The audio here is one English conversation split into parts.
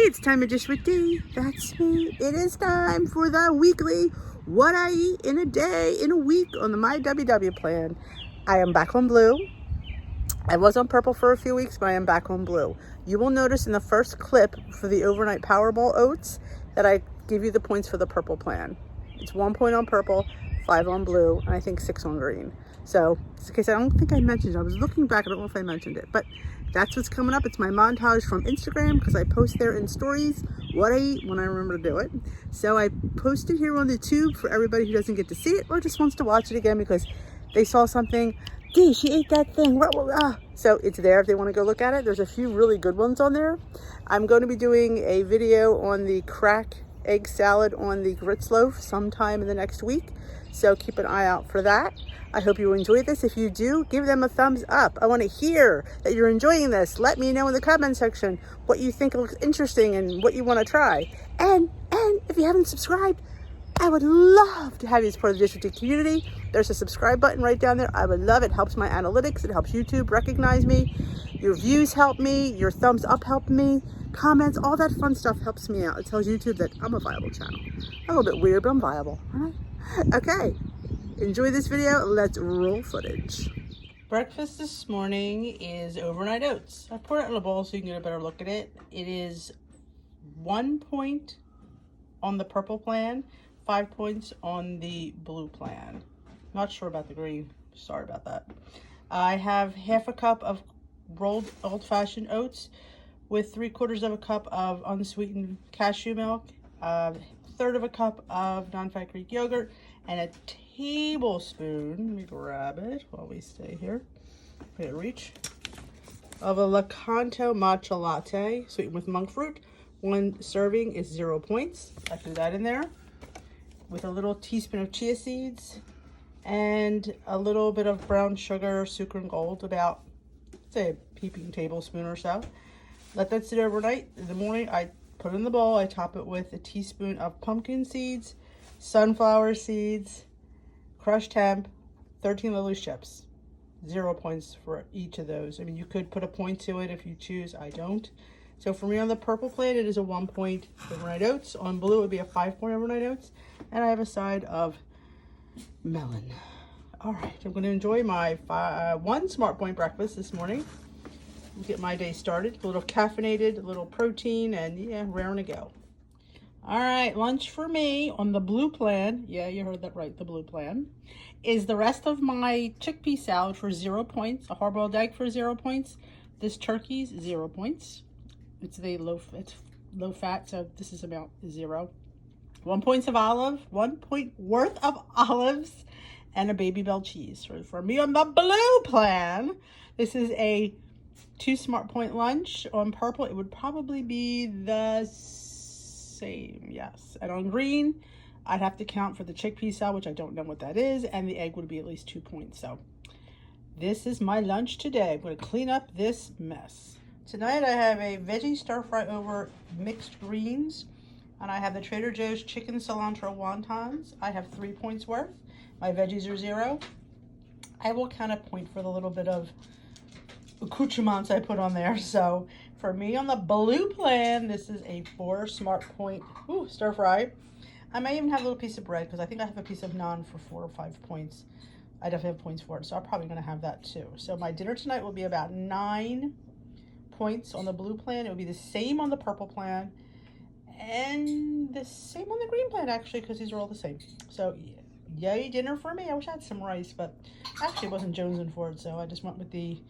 it's time to dish with D. That's me. It is time for the weekly what I eat in a day, in a week on the My WW plan. I am back on blue. I was on purple for a few weeks, but I am back on blue. You will notice in the first clip for the overnight Powerball oats that I give you the points for the purple plan. It's 1 point on purple, 5 on blue, and I think 6 on green. So, in case I don't think I mentioned it, I was looking back, I don't know if I mentioned it, but that's what's coming up. It's my montage from Instagram because I post there in stories what I eat when I remember to do it. So I posted here on the tube for everybody who doesn't get to see it or just wants to watch it again because they saw something. Gee, she ate that thing. So it's there if they want to go look at it. There's a few really good ones on there. I'm going to be doing a video on the crack egg salad on the grits loaf sometime in the next week. So keep an eye out for that. I hope you enjoyed this. If you do, give them a thumbs up. I want to hear that you're enjoying this. Let me know in the comment section what you think looks interesting and what you want to try. And if you haven't subscribed, I would love to have you as part of the district community. There's a subscribe button right down there. I would love it. It helps my analytics. It helps YouTube recognize me. Your views help me. Your thumbs up help me. Comments, all that fun stuff helps me out. It tells YouTube that I'm a viable channel. A little bit weird, but I'm viable. All right? Okay. Enjoy this video. Let's roll footage. Breakfast this morning is overnight oats. I poured it in a bowl so you can get a better look at it. It is 1 point on the purple plan, 5 points on the blue plan. Not sure about the green. Sorry about that. I have half a cup of rolled old-fashioned oats with 3/4 of a cup of unsweetened cashew milk, a third of a cup of non-fat Greek yogurt, and a tablespoon, let me grab it while we stay here, get reach, of a Lakanto matcha latte, sweetened with monk fruit. 1 serving is 0 points. I threw that in there with a little teaspoon of chia seeds and a little bit of brown sugar, sucre and gold, about, say, a heaping tablespoon or so. Let that sit overnight. In the morning, I put it in the bowl. I top it with a teaspoon of pumpkin seeds, sunflower seeds, crushed hemp, 13 loose chips. 0 points for each of those. I mean, you could put a point to it if you choose. I don't. So for me on the purple plate, it is a 1 point overnight oats. On blue, it would be a 5 point overnight oats. And I have a side of melon. All right, I'm going to enjoy my 1 Smart Point breakfast this morning. Get my day started. A little caffeinated, a little protein, and yeah, raring to go. All right, lunch for me on the blue plan. Yeah, you heard that right, the blue plan. Is the rest of my chickpea salad for 0 points, a hard-boiled egg for 0 points. This turkey's 0 points. It's low fat, so this is about 0. 1 point of olive, 1 point worth of olives, and a Baby Bell cheese. For me on the blue plan, this is a 2 Smart Point lunch. On purple, it would probably be the same, yes. And on green, I'd have to count for the chickpea salad, which I don't know what that is, and the egg would be at least 2 points. So this is my lunch today. I'm going to clean up this mess. Tonight I have a veggie stir fry over mixed greens, and I have the Trader Joe's chicken cilantro wontons. I have 3 points worth. My veggies are 0. I will count a point for the little bit of accoutrements I put on there. So for me on the blue plan, this is a 4 Smart Point stir fry. I may even have a little piece of bread because I think I have a piece of naan for 4 or 5 points. I definitely have points for it, so I'm probably going to have that too. So my dinner tonight will be about 9 points on the blue plan. It will be the same on the purple plan and the same on the green plan, actually, because these are all the same. So yay, dinner for me. I wish I had some rice, but actually wasn't jonesing for it, so I just went with the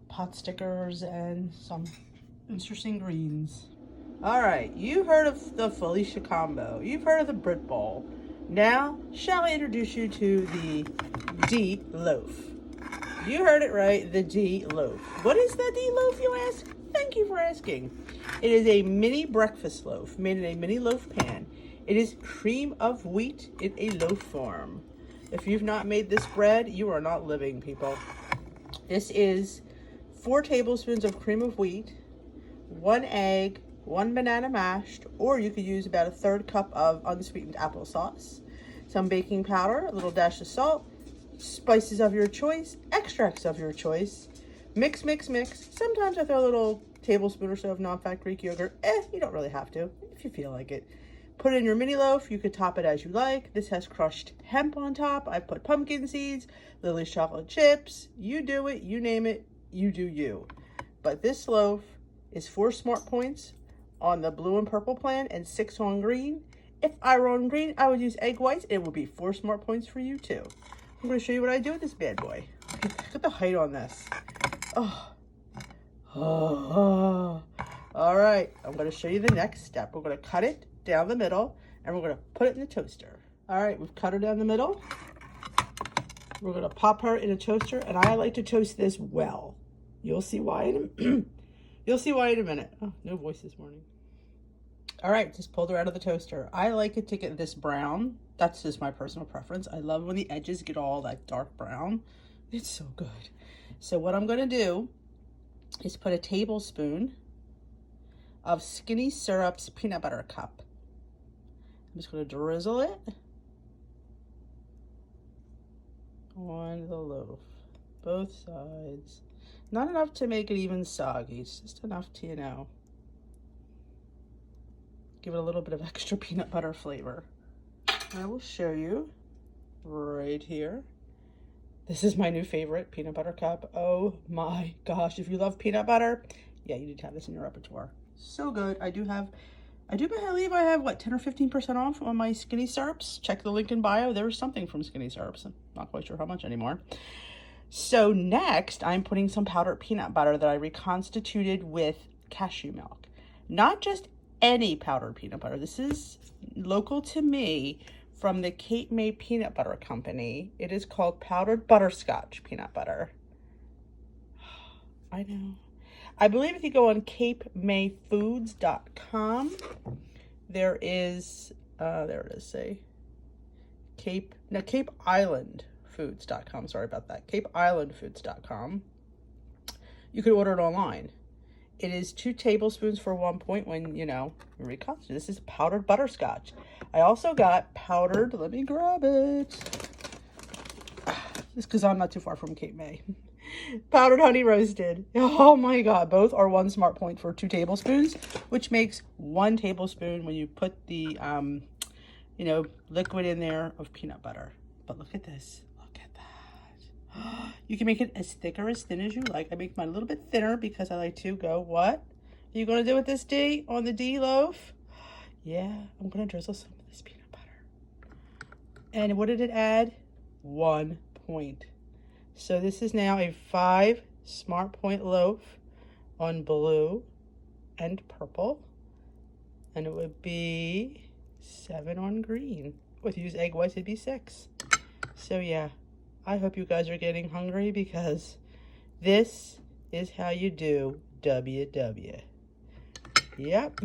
pot stickers and some interesting greens. All right, you heard of the Felicia combo. You've heard of the Brit Bowl. Now, shall I introduce you to the D loaf? You heard it right, the D loaf. What is the D loaf, you ask? Thank you for asking. It is a mini breakfast loaf made in a mini loaf pan. It is cream of wheat in a loaf form. If you've not made this bread, you are not living, people. This is 4 tablespoons of cream of wheat, 1 egg, 1 banana mashed, or you could use about a 1/3 cup of unsweetened applesauce, some baking powder, a little dash of salt, spices of your choice, extracts of your choice. Mix, mix, mix. Sometimes I throw a little tablespoon or so of non-fat Greek yogurt. You don't really have to if you feel like it. Put it in your mini loaf. You could top it as you like. This has crushed hemp on top. I put pumpkin seeds, Lily's chocolate chips. You do it, you name it, you do you. But this loaf is 4 smart points on the blue and purple plan and 6 on green. If I were on green, I would use egg whites. It would be 4 smart points for you too. I'm going to show you what I do with this bad boy. Look at the height on this. Oh. All right, I'm going to show you the next step. We're going to cut it down the middle and we're going to put it in the toaster. All right, we've cut her down the middle. We're going to pop her in a toaster, and I like to toast this well. You'll see why you'll see why in a minute. Oh, no voice this morning. All right, just pulled her out of the toaster. I like it to get this brown. That's just my personal preference. I love when the edges get all that dark brown. It's so good. So what I'm going to do is put a tablespoon of Skinny Syrup's peanut butter cup. I'm just going to drizzle it on the loaf, both sides. Not enough to make it even soggy. It's just enough to, you know, give it a little bit of extra peanut butter flavor. I will show you right here. This is my new favorite peanut butter cup. Oh my gosh, if you love peanut butter, yeah, you need to have this in your repertoire. So good. I do believe I have, what, 10 or 15% off on my Skinny Syrups. Check the link in bio. There was something from Skinny Syrups. I'm not quite sure how much anymore. So next, I'm putting some powdered peanut butter that I reconstituted with cashew milk. Not just any powdered peanut butter. This is local to me from the Cape May Peanut Butter Company. It is called powdered butterscotch peanut butter. I know. I believe if you go on capemayfoods.com, there is, there it is, say, Cape Island Foods.com, sorry about that, capeislandfoods.com. You could order it online. It is 2 tablespoons for 1 point when, you know, reconstitute. This is powdered butterscotch. I also got powdered, let me grab it. Just because I'm not too far from Cape May. Powdered honey roasted. Oh my God, both are 1 smart point for 2 tablespoons, which makes 1 tablespoon when you put the, you know, liquid in there of peanut butter. But look at this. Look at that. You can make it as thick or as thin as you like. I make mine a little bit thinner because I like to go, what are you going to do with this D on the D loaf? Yeah, I'm going to drizzle some of this peanut butter. And what did it add? 1 point. So this is now a 5 smart point loaf on blue and purple. And it would be 7 on green. If you use egg whites, it'd be 6. So yeah, I hope you guys are getting hungry because this is how you do WW. Yep,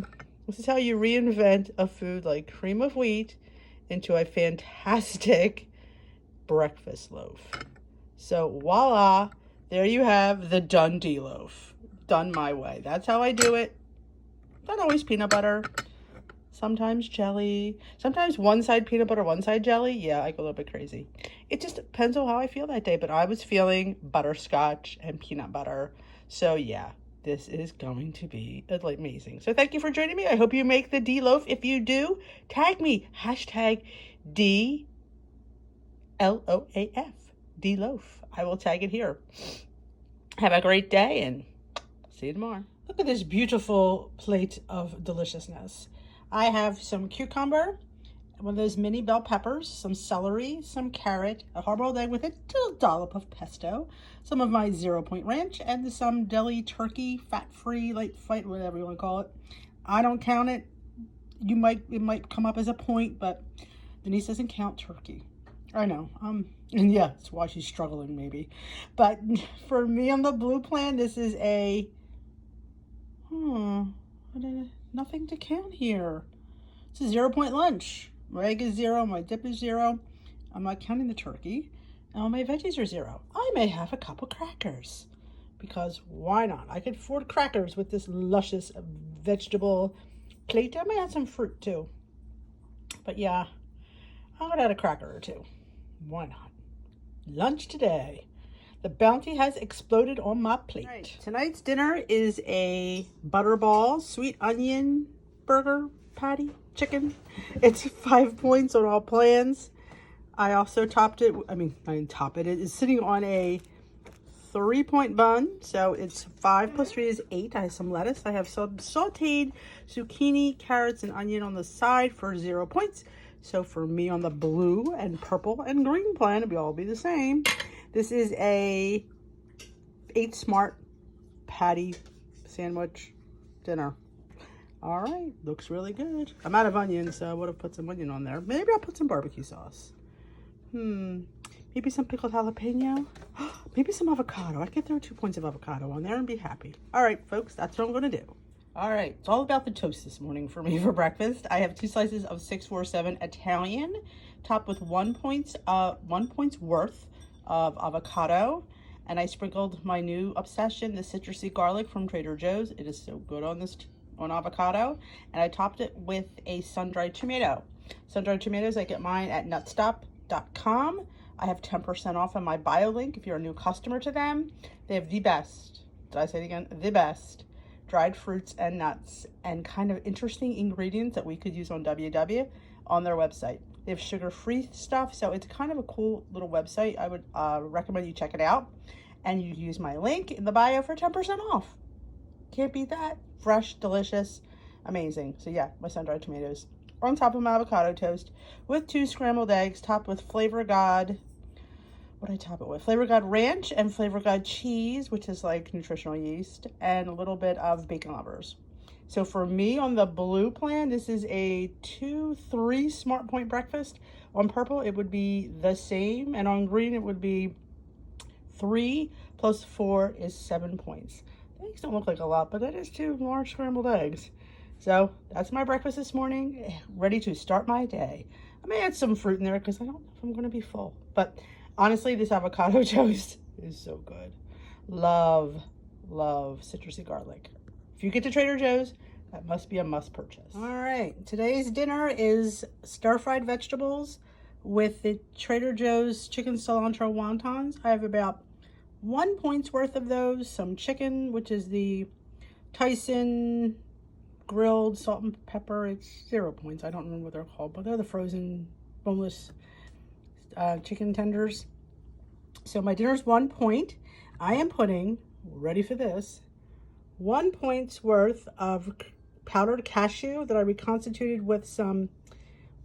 this is how you reinvent a food like cream of wheat into a fantastic breakfast loaf. So voila, there you have the Dundee loaf, done my way. That's how I do it. Not always peanut butter. Sometimes jelly, sometimes one side peanut butter, one side jelly. Yeah, I go a little bit crazy. It just depends on how I feel that day, but I was feeling butterscotch and peanut butter. So yeah, this is going to be amazing. So thank you for joining me. I hope you make the D loaf. If you do, tag me, hashtag DLOAF, D loaf. I will tag it here. Have a great day and see you tomorrow. Look at this beautiful plate of deliciousness. I have some cucumber, one of those mini bell peppers, some celery, some carrot, a hard-boiled egg with a little dollop of pesto, some of my 0 Point ranch, and some deli turkey, fat-free, light fight, whatever you want to call it. I don't count it. It might come up as a point, but Denise doesn't count turkey. I know. And yeah, that's why she's struggling maybe. But for me on the blue plan, this is a nothing to count here. It's a 0 Point lunch. My egg is 0, my dip is 0. I'm not counting the turkey. And all my veggies are 0. I may have a couple crackers because why not? I could afford crackers with this luscious vegetable plate. I may have some fruit too. But yeah, I'm gonna add a cracker or 2. Why not? Lunch today. The bounty has exploded on my plate. Right. Tonight's dinner is a butterball sweet onion burger patty chicken. It's 5 points on all plans. I also topped it. I didn't top it. It is sitting on a 3-point bun. So it's 5 plus 3 is 8. I have some lettuce. I have some sauteed zucchini, carrots, and onion on the side for 0 points. So for me on the blue and purple and green plan, it'll all be the same. This is a 8 Smart patty sandwich dinner. All right, looks really good. I'm out of onion, so I would have put some onion on there. Maybe I'll put some barbecue sauce. Maybe some pickled jalapeno. Maybe some avocado. I could throw 2 points of avocado on there and be happy. All right, folks, that's what I'm gonna do. All right, it's all about the toast this morning for me for breakfast. I have 2 slices of 647 Italian, topped with 1 point's worth of avocado, and I sprinkled my new obsession, the citrusy garlic from Trader Joe's. It is so good on avocado, and I topped it with a sun-dried tomato. Sun-dried tomatoes, I get mine at nutstop.com. I have 10% off on my bio link if you're a new customer to them. They have the best, did I say it again? The best dried fruits and nuts and kind of interesting ingredients that we could use on WW on their website. They have sugar-free stuff, so it's kind of a cool little website. I would recommend you check it out. And you use my link in the bio for 10% off. Can't beat that. Fresh, delicious, amazing. So yeah, my sun-dried tomatoes on top of my avocado toast with 2 scrambled eggs topped with Flavor God. What did I top it with? Flavor God ranch and Flavor God cheese, which is like nutritional yeast, and a little bit of bacon lovers. So for me on the blue plan, this is a 2-3 Smart Point breakfast. On purple, it would be the same, and on green, it would be 3 plus 4 is 7 points. The eggs don't look like a lot, but that is 2 large scrambled eggs. So that's my breakfast this morning, ready to start my day. I may add some fruit in there because I don't know if I'm going to be full, but honestly, this avocado toast is so good. Love citrusy garlic. If you get to Trader Joe's, that must be a must purchase. All right, today's dinner is stir-fried vegetables with the Trader Joe's chicken cilantro wontons. I have about 1 point's worth of those. Some chicken, which is the Tyson grilled salt and pepper. It's 0 points. I don't remember what they're called, but they're the frozen boneless chicken tenders. So my dinner's 1 point. I am putting, ready for this, 1 point's worth of powdered cashew that I reconstituted with some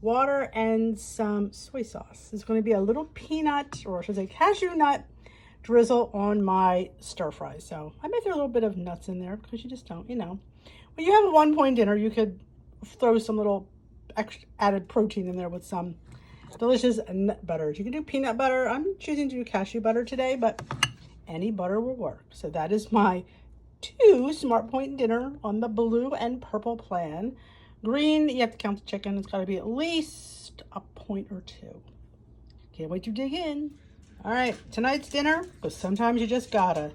water and some soy sauce. There's going to be a little peanut, or I should say cashew nut drizzle on my stir fry. So I may throw a little bit of nuts in there because you just don't, you know. When you have a 1 point dinner, you could throw some little extra added protein in there with some delicious nut butters. You can do peanut butter. I'm choosing to do cashew butter today, but any butter will work. So that is my 2 Smart Point dinner on the blue and purple plan. Green, you have to count the chicken. It's got to be at least a point or 2. Can't wait to dig in. All right, tonight's dinner, because sometimes you just gotta,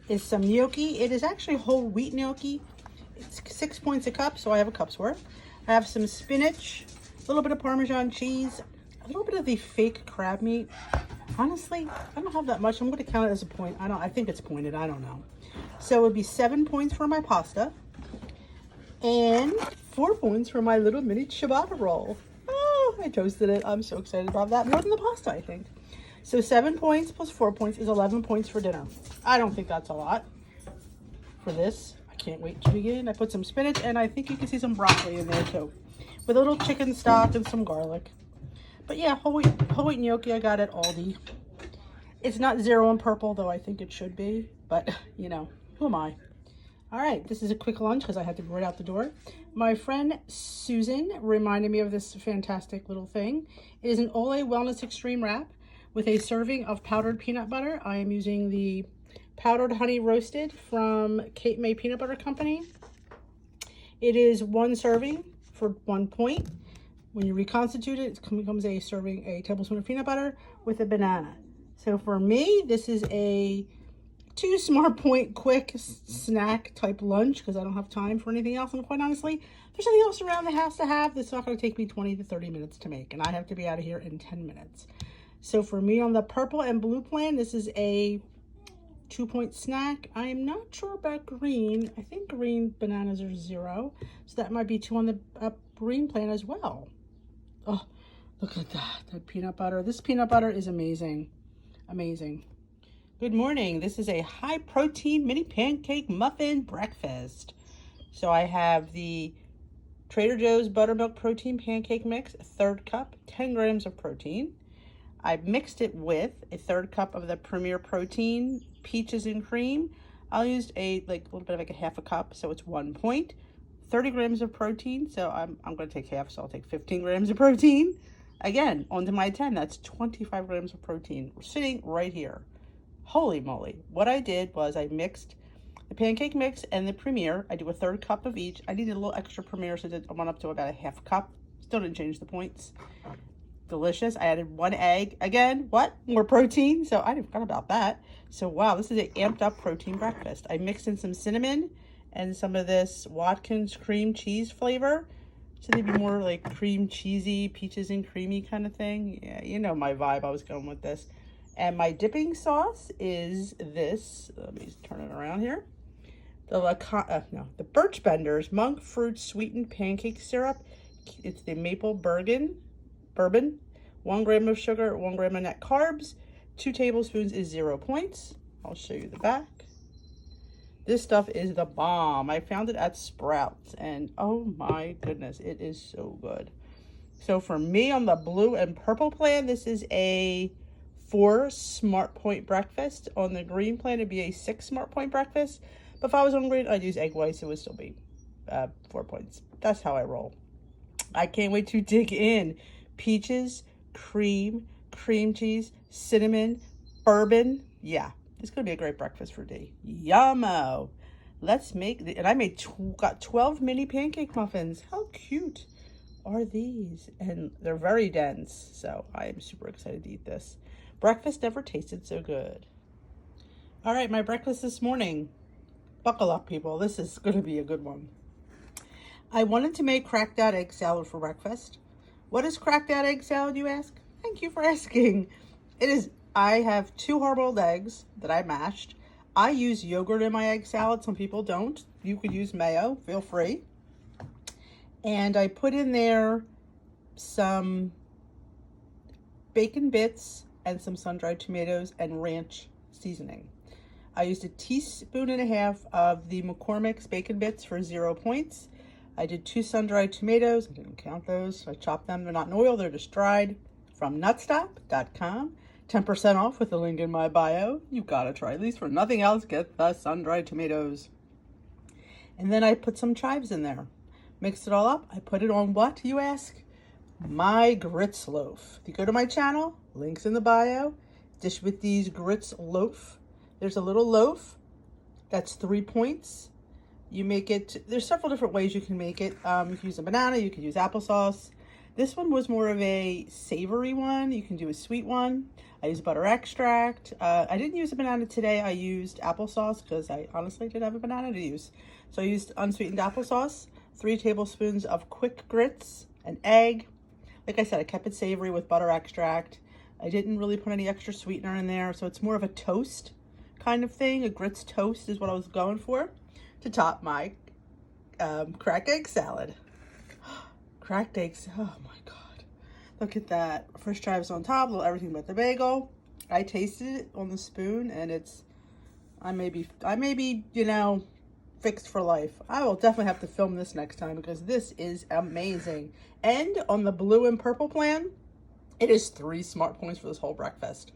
is some gnocchi. It is actually whole wheat gnocchi. It's 6 points a cup, so I have a cup's worth. I have some spinach, a little bit of Parmesan cheese, a little bit of the fake crab meat. Honestly, I don't have that much. I'm going to count it as a point. I think it's pointed. I don't know. So it would be 7 points for my pasta and 4 points for my little mini ciabatta roll. Oh, I toasted it. I'm so excited about that. More than the pasta, I think. So 7 points plus 4 points is 11 points for dinner. I don't think that's a lot for this. I can't wait to begin. I put some spinach, and I think you can see some broccoli in there too, with a little chicken stock and some garlic. But yeah, whole wheat gnocchi I got at Aldi. It's not 0 in purple, though I think it should be. But, you know, who am I? All right, this is a quick lunch because I had to go right out the door. My friend Susan reminded me of this fantastic little thing. It is an Olay Wellness Extreme wrap with a serving of powdered peanut butter. I am using the powdered honey roasted from Cape May Peanut Butter Company. It is 1 serving for 1 point. When you reconstitute it, it becomes a serving, a tablespoon of peanut butter with a banana. So for me, this is a 2 Smart Point quick snack type lunch because I don't have time for anything else. And quite honestly, there's nothing else around the house to have. It's not going to take me 20 to 30 minutes to make, and I have to be out of here in 10 minutes. So for me on the purple and blue plan, this is a 2-point snack. I am not sure about green. I think green bananas are 0. So that might be 2 on the green plan as well. Oh, look at that peanut butter. This peanut butter is amazing. Amazing. Good morning. This is a high protein mini pancake muffin breakfast. So I have the Trader Joe's buttermilk protein pancake mix, a 1/3 cup, 10 grams of protein. I mixed it with a 1/3 cup of the Premier Protein peaches and cream. I'll use a little bit of like a 1/2 cup, so it's 1 point. 30 grams of protein, so I'm going to take half, so I'll take 15 grams of protein. Again, onto my 10, that's 25 grams of protein sitting right here. Holy moly. What I did was I mixed the pancake mix and the Premier. I do a 1/3 cup of each. I needed a little extra Premier, so I went up to about a 1/2 cup. Still didn't change the points. Delicious. I added 1 egg. Again, what? More protein. So I forgot about that. So wow, this is an amped up protein breakfast. I mixed in some cinnamon and some of this Watkins cream cheese flavor. So they'd be more like cream cheesy, peaches and creamy kind of thing. Yeah, you know my vibe. I was going with this. And my dipping sauce is this. Let me turn it around here. The Birch Benders monk fruit sweetened pancake syrup. It's the maple bourbon. 1 gram of sugar, 1 gram of net carbs, 2 tablespoons is 0 points. I'll show you the back. This stuff is the bomb. I found it at Sprouts and oh my goodness, it is so good. So for me on the blue and purple plan, this is a 4 smart point breakfast. On the green plan, it'd be a 6 smart point breakfast. But if I was on green, I'd use egg whites. It would still be 4 points. That's how I roll. I can't wait to dig in. Peaches, cream cheese, cinnamon, bourbon. Yeah, it's gonna be a great breakfast for D. Yummo. Let's make and I got 12 mini pancake muffins. How cute are these? And they're very dense, so I am super excited to eat this. Breakfast never tasted so good. All right, my breakfast this morning. Buckle up, people. This is gonna be a good one. I wanted to make cracked out egg salad for breakfast. What is cracked out egg salad, you ask? Thank you for asking. I have 2 hard-boiled eggs that I mashed. I use yogurt in my egg salad. Some people don't. You could use mayo, feel free. And I put in there some bacon bits and some sun-dried tomatoes and ranch seasoning. I used 1.5 teaspoons of the McCormick's bacon bits for 0 points. I did 2 sun-dried tomatoes. I didn't count those. I chopped them. They're not in oil. They're just dried. From nutstop.com. 10% off with the link in my bio. You gotta try these. For nothing else, get the sun-dried tomatoes. And then I put some chives in there. Mixed it all up. I put it on what, you ask? My grits loaf. If you go to my channel, links in the bio. Dish with these grits loaf. There's a little loaf. That's 3 points. You make it, there's several different ways you can make it. You can use a banana, you can use applesauce. This one was more of a savory one. You can do a sweet one. I used butter extract. I didn't use a banana today. I used applesauce because I honestly didn't have a banana to use. So I used unsweetened applesauce, 3 tablespoons of quick grits, an egg. Like I said, I kept it savory with butter extract. I didn't really put any extra sweetener in there. So it's more of a toast kind of thing. A grits toast is what I was going for to top my cracked egg salad. Cracked eggs, oh my God. Look at that. Fresh chives on top, little everything but the bagel. I tasted it on the spoon and I may be, you know, fixed for life. I will definitely have to film this next time because this is amazing. And on the blue and purple plan, it is 3 smart points for this whole breakfast.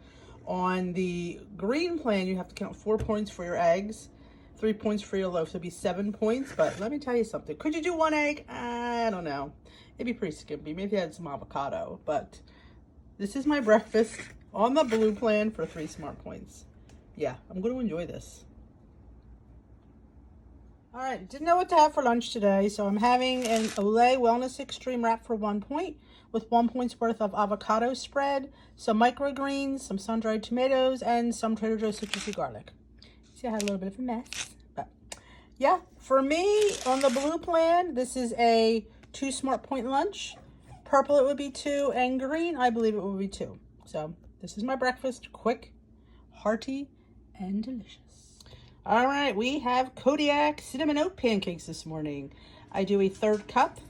On the green plan, you have to count 4 points for your eggs, 3 points for your loaf, so it'd be 7 points. But let me tell you something. Could you do 1 egg? I don't know. It'd be pretty skimpy. Maybe add some avocado. But this is my breakfast on the blue plan for 3 smart points. Yeah, I'm going to enjoy this. All right, didn't know what to have for lunch today, so I'm having an Olay Wellness Extreme wrap for 1 point with 1 point's worth of avocado spread, some microgreens, some sun-dried tomatoes, and some Trader Joe's citrusy garlic. See, I had a little bit of a mess, but yeah, for me on the blue plan, this is a 2 smart point lunch. Purple it would be 2, and green I believe it would be 2. So this is my breakfast, quick, hearty, and delicious. All right, we have Kodiak cinnamon oat pancakes this morning. I do a third cup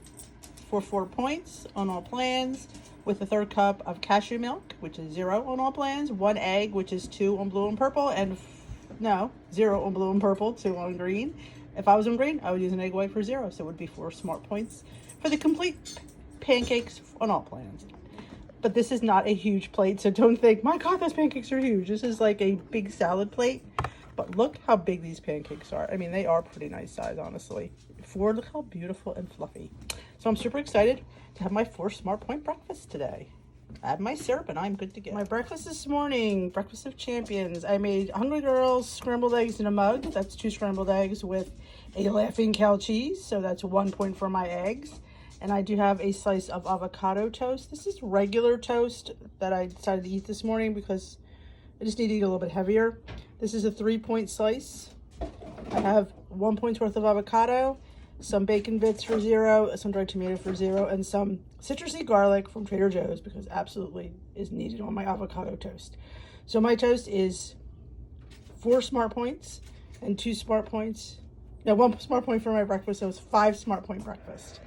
for 4 points on all plans, with a third cup of cashew milk, which is 0 on all plans, 1 egg, which is 2 on blue and purple, and 0 on blue and purple, 2 on green. If I was on green, I would use an egg white for 0, so it would be 4 smart points for the complete pancakes on all plans. But this is not a huge plate, so don't think, my God, those pancakes are huge. This is like a big salad plate. But look how big these pancakes are. I mean, they are pretty nice size, honestly. Look how beautiful and fluffy. So I'm super excited to have my 4 smart point breakfast today. Add my syrup and I'm good to go. My breakfast this morning, breakfast of champions. I made Hungry Girls scrambled eggs in a mug. That's 2 scrambled eggs with a Laughing Cow cheese. So that's 1 point for my eggs. And I do have a slice of avocado toast. This is regular toast that I decided to eat this morning because I just need to eat a little bit heavier. This is a 3-point slice. I have 1 point's worth of avocado, some bacon bits for 0, some dried tomato for 0, and some citrusy garlic from Trader Joe's because absolutely is needed on my avocado toast. So my toast is 4 smart points and 2 smart points. No, 1 smart point for my breakfast, so it's 5 smart point breakfast.